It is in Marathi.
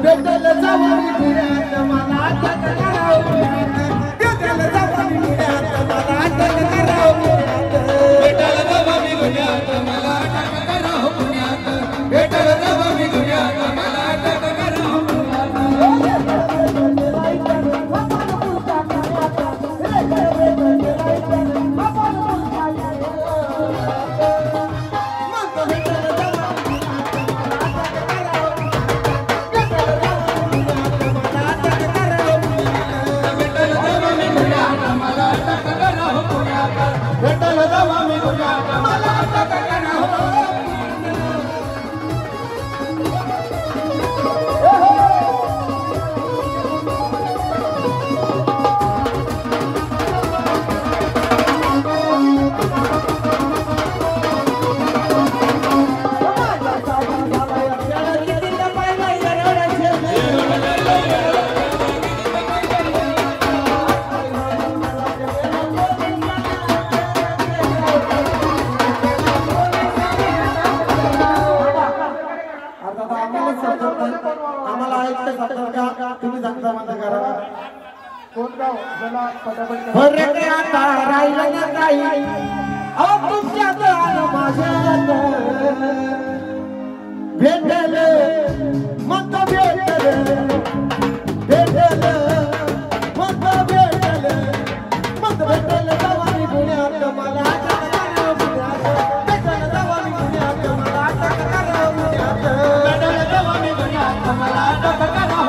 भेटल जावणी पुण्यात मला अटक करावं पुण्यात भेटल जावणी पुण्यात मला अटक करावं पुण्यात भेटल जावणी पुण्यात मला अटक करावं पुण्यात भेटल जावणी पुण्यात मला अटक करावं आम्हाला ऐकते का तुम्ही सांगता माझा करा कोण गाव जला फटाफट रे आता राहिला ना काही अहो तुमच्यात आलं माझ्यात भेटल मत भेटल भेटल मत भेटल मत भेटल जावानी पुण्यात मला अटक करावं पुण्यात भेटल जावानी पुण्यात मला अटक करावं पुण्यात भेटल जावानी पुण्यात मला अटक करावं